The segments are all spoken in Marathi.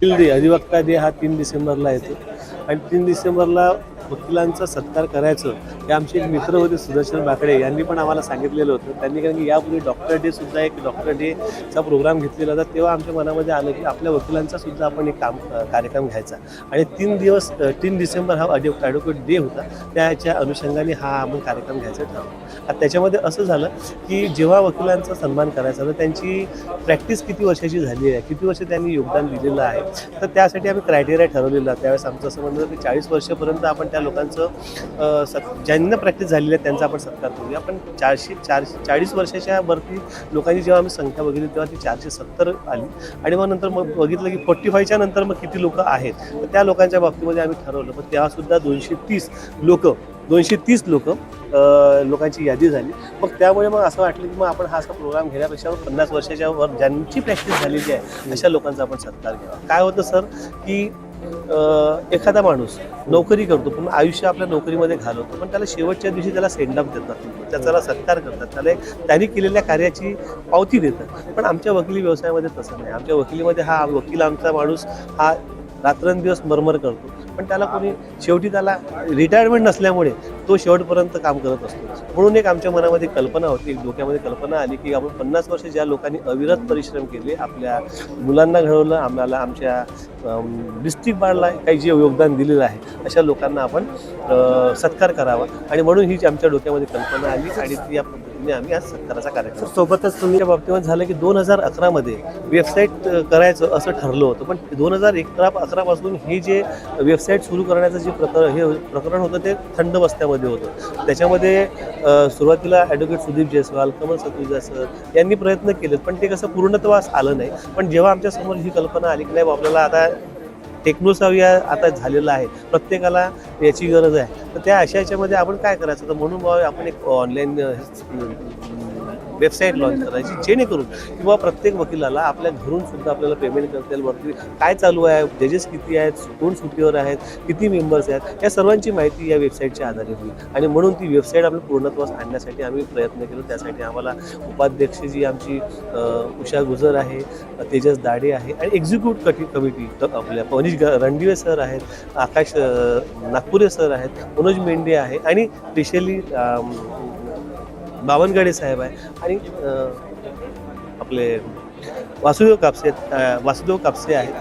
डे अधिवक्ता डे हा 3 डिसेंबरला येतो आणि 3 डिसेंबरला वकिलांचा सत्कार करायचं हे आमचे एक मित्र होते सुदर्शन बाकडे यांनी पण आम्हाला सांगितलेलं होतं. त्यांनी कारण की यापूर्वी डॉक्टर डे सुद्धा एक डॉक्टर डेचा प्रोग्राम घेतलेला होता. तेव्हा आमच्या मनामध्ये आलं की आपल्या वकिलांचा सुद्धा आपण एक कार्यक्रम घ्यायचा आणि 3 डिसेंबर हा ॲडव्होकेट डे होता. त्याच्या अनुषंगाने हा आपण कार्यक्रम घ्यायचा ठरवलं. आता त्याच्यामध्ये असं झालं की जेव्हा वकिलांचा सन्मान करायचा तर त्यांची प्रॅक्टिस किती वर्षाची झाली आहे, किती वर्ष त्यांनी योगदान दिलेलं आहे, तर त्यासाठी आम्ही क्रायटेरिया ठरवलेला. त्यावेळेस आमचं असं म्हणणं होतं की 40 वर्षापर्यंत आपण त्या लोकांचं ज्यांना प्रॅक्टिस झालेली आहे त्यांचा आपण सत्कार करूया. पण 40 वर्षाच्या वरती लोकांची जेव्हा आम्ही संख्या बघितली तेव्हा ती 470 आली आणि मग नंतर मग बघितलं की 45च्या नंतर मग किती लोक आहेत, तर त्या लोकांच्या बाबतीमध्ये आम्ही ठरवलं. पण तेव्हासुद्धा 230 लोकांची यादी झाली. मग त्यामुळे मग असं वाटलं की मग आपण हा असा प्रोग्राम घेण्यापेक्षा 50 वर्षाच्या वर ज्यांची प्रॅक्टिस झालेली आहे अशा लोकांचा आपण सत्कार घ्यावा. काय होतं सर की एखादा माणूस नोकरी करतो पण आयुष्य आपल्या नोकरीमध्ये घालवतो, पण त्याला शेवटच्या दिवशी त्याला सेंड ऑफ देतात, त्याचा सत्कार करतात, त्याला त्यांनी केलेल्या कार्याची पावती देतात. पण आमच्या वकिली व्यवसायामध्ये तसं नाही. आमच्या वकिलीमध्ये हा वकील आमचा माणूस हा रात्रंदिवस मरमर करतो, पण त्याला कोणी शेवटी त्याला रिटायरमेंट नसल्यामुळे तो शेवटपर्यंत काम करत असतो. म्हणून एक आमच्या मनामध्ये कल्पना होती, एक डोक्यामध्ये कल्पना आली की आपण 50 वर्ष ज्या लोकांनी अविरत परिश्रम केले, आपल्या मुलांना घडवलं, आम्हाला आमच्या डिस्ट्रिक्ट बारला काही जे योगदान दिलेलं आहे अशा लोकांना आपण सत्कार करावा आणि म्हणून ही आमच्या डोक्यामध्ये कल्पना आली आणि ती या पद्धतीने आम्ही आज सत्काराचा कार्यक्रम. सोबतच तुमच्या बाबतीमध्ये झालं की 2011मध्ये वेबसाईट करायचं असं ठरलं होतं, पण 2011 पासून हे जे वेबसाईट सुरू करण्याचं जे प्रकरण होतं ते थंड बस्त्यामध्ये होतं. त्याच्यामध्ये सुरुवातीला ॲडव्होकेट सुदीप जयस्वाल, कमल सतुजा सर यांनी प्रयत्न केलेत, पण ते कसं पूर्णत्वास आलं नाही. पण जेव्हा आमच्यासमोर ही कल्पना आली की नाही आपल्याला आता टेक्नोसाविया आता झालेला आहे, प्रत्येकाला याची गरज आहे, तर त्या याच्यामध्ये आपण काय करायचं, तर म्हणून आपण एक ऑनलाईन वेबसाईट लॉन्च करायची जेणेकरून किंवा प्रत्येक वकिलाला आपल्या घरून सुद्धा आपल्याला पेमेंट करता येईल, वरती काय चालू आहे, जजेस किती आहेत, कोण सुट्टीवर आहेत, किती मेंबर्स आहेत, या सर्वांची माहिती या वेबसाईटच्या आधारे होईल. आणि म्हणून ती वेबसाईट आपल्या पूर्णत्वास आणण्यासाठी आम्ही प्रयत्न केलो. त्यासाठी आम्हाला उपाध्यक्ष जी आमची उषा गुजर आहे, तेजस दाडे आहे आणि एक्झिक्यूटिव्ह कमिटी आपल्या पवनीश रणदिवे सर आहेत, आकाश नागपुरे सर आहेत, मनोज मेंढे आहे आणि स्पेशली बावनगडे साहेब आहे आणि आपले वासुदेव कापसे आहेत,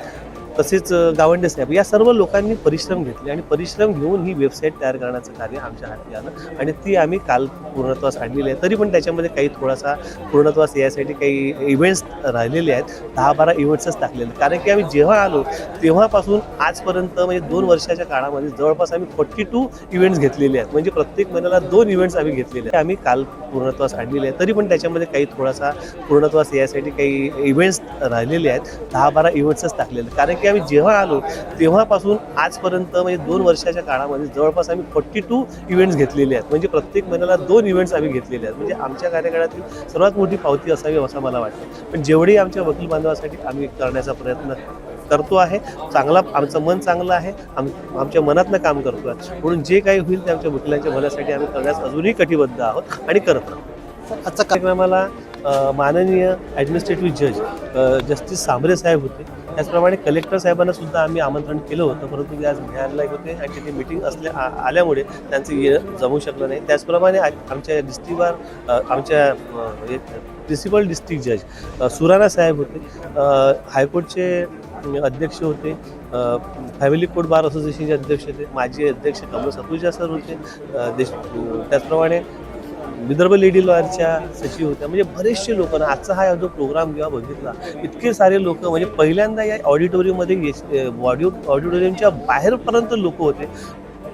तसेच गावंडे साहेब. या सर्व लोकांनी परिश्रम घेतले आणि परिश्रम घेऊन ही वेबसाईट तयार करण्याचं कार्य आमच्या हाती आलं आणि ती आम्ही काल पूर्णत्वास आणलेली आहे. तरी पण त्याच्यामध्ये काही थोडासा पूर्णत्वास यासाठी काही इव्हेंट्स राहिलेले आहेत. 10-12 इव्हेंट्सच टाकलेले, कारण की आम्ही जेव्हा आलो तेव्हापासून आजपर्यंत म्हणजे 2 वर्षाच्या काळामध्ये जवळपास आम्ही 42 इव्हेंट्स घेतलेले आहेत. म्हणजे प्रत्येक महिन्याला 2 इव्हेंट्स आम्ही घेतलेले आहेत. आम्ही काल पूर्णत्वास आणलेले आहे. तरी पण त्याच्यामध्ये काही थोडासा पूर्णत्वास यासाठी काही इव्हेंट्स राहिलेले आहेत. 10-12 इव्हेंट्सच टाकलेले, कारण की आम्ही जेव्हा आलो तेव्हापासून आजपर्यंत म्हणजे 2 वर्षाच्या काळामध्ये जवळपास आम्ही 42 इव्हेंट्स घेतलेले आहेत. म्हणजे प्रत्येक महिन्याला 2 इव्हेंट्स आम्ही घेतलेले आहेत. म्हणजे आमच्या कार्यकाळातील सर्वात मोठी पावती असावी असं मला वाटतं. पण जेवढी आमच्या वकील बांधवासाठी आम्ही करण्याचा प्रयत्न करतो आहे, चांगला आमचं मन चांगलं आहे, आमच्या मनातनं काम करतो आहे. म्हणून जे काही होईल ते आमच्या वकिलांच्या भल्यासाठी आम्ही करण्यास अजूनही कटिबद्ध आहोत आणि करत आहोत. आजचा कार्यक्रमाला माननीय ॲडमिनिस्ट्रेटिव्ह जज जस्टिस सांबरे साहेब होते. त्याचप्रमाणे कलेक्टर साहेबांना सुद्धा आम्ही आमंत्रण केलं होतं, परंतु ते आज घ्यायला होते आणि तिथे मीटिंग आल्यामुळे त्यांचं जमू शकलं नाही. त्याचप्रमाणे आमच्या डिस्ट्रिक्टवर आमच्या प्रिन्सिपल डिस्ट्रिक्ट जज सुराणा साहेब होते, हायकोर्टचे अध्यक्ष होते, फॅमिली कोर्ट बार असोसिएशनचे अध्यक्ष होते, माजी अध्यक्ष कमल सतुजा सर होते, त्याचप्रमाणे विदर्भ लेडी लॉयरच्या सचिव होत्या. म्हणजे बरेचसे लोक ना, आजचा हा जो प्रोग्राम जेव्हा बघितला इतके सारे लोक, म्हणजे पहिल्यांदा या ऑडिटोरियममध्ये ऑडिटोरियमच्या बाहेरपर्यंत लोक होते.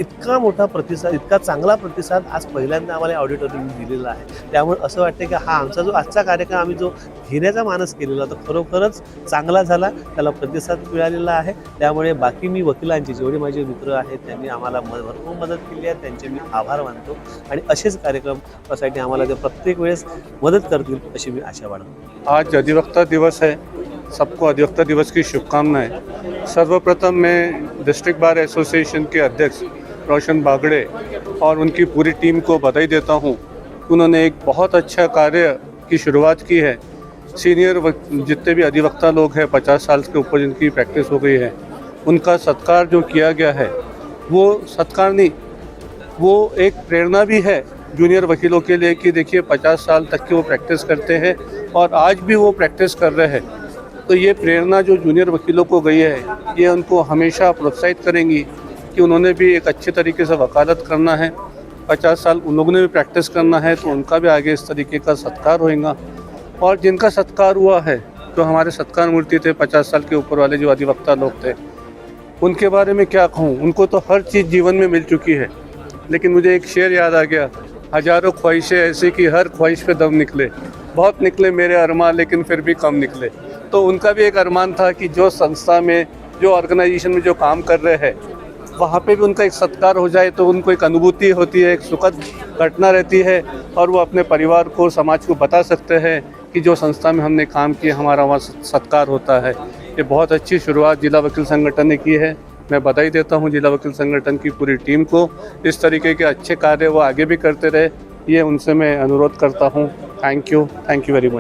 इतका मोठा प्रतिसाद, इतका चांगला प्रतिसाद आज पहिल्यांदा आम्हाला ऑडिटोरियम दिलेला आहे. त्यामुळे असं वाटतं की हा आमचा जो आजचा कार्यक्रम आम्ही जो घेण्याचा मानस केलेला तो खरोखरच चांगला झाला, त्याला प्रतिसाद मिळालेला आहे. त्यामुळे बाकी मी वकिलांचे जेवढे माझे मित्र आहेत त्यांनी आम्हाला भरपूर मदत केली आहे, त्यांचे मी आभार मानतो आणि असेच कार्यक्रमासाठी आम्हाला ते प्रत्येक वेळेस मदत करतील अशी मी आशा बाळगतो. आज अधिवक्ता दिवस है, सबको अधिवक्ता दिवस की शुभकामनाएं। सर्वप्रथम मैं डिस्ट्रिक्ट बार एसोसिएशन के अध्यक्ष रोशन बागड़े और उनकी पूरी टीम को बधाई देता हूं। उन्होंने एक बहुत अच्छा कार्य की शुरुआत की है सीनियर जितने भी अधिवक्ता लोग हैं 50 साल के ऊपर जिनकी प्रैक्टिस हो गई है, उनका सत्कार जो किया गया है, वो सत्कार नहीं, वो एक प्रेरणा भी है जूनियर वकीलों के लिए कि देखिए 50 साल तक की वो प्रैक्टिस करते हैं और आज भी वो प्रैक्टिस कर रहे हैं। तो ये प्रेरणा जो जूनियर वकीलों को गई है, ये उनको हमेशा प्रोत्साहित करेंगी कि उन्होंने भी एक अच्छे तरीके से वकालत करना है। 50 साल उन लोगों ने भी प्रैक्टिस करना है, तो उनका भी आगे इस तरीके का सत्कार होएगा। और जिनका सत्कार हुआ है, जो हमारे सत्कार मूर्ति थे 50 साल के ऊपर वाले जो अधिवक्ता लोग थे, उनके बारे में क्या कहूँ, उनको तो हर चीज़ जीवन में मिल चुकी है। लेकिन मुझे एक शेर याद आ गया, हजारों ख्वाहिशें ऐसी कि हर ख्वाहिश पे दम निकले, बहुत निकले मेरे अरमान लेकिन फिर भी कम निकले। तो उनका भी एक अरमान था कि जो संस्था में, जो ऑर्गेनाइजेशन में जो काम कर रहे हैं, वहाँ पे भी उनका एक सत्कार हो जाए तो उनको एक अनुभूति होती है, एक सुखद घटना रहती है और वो अपने परिवार को, समाज को बता सकते हैं कि जो संस्था में हमने काम किया हमारा वहाँ सत्कार होता है। ये बहुत अच्छी शुरुआत जिला वकील संगठन ने की है। मैं बधाई देता हूँ जिला वकील संगठन की पूरी टीम को। इस तरीके के अच्छे कार्य वो आगे भी करते रहे, ये उनसे मैं अनुरोध करता हूँ। Thank you very much.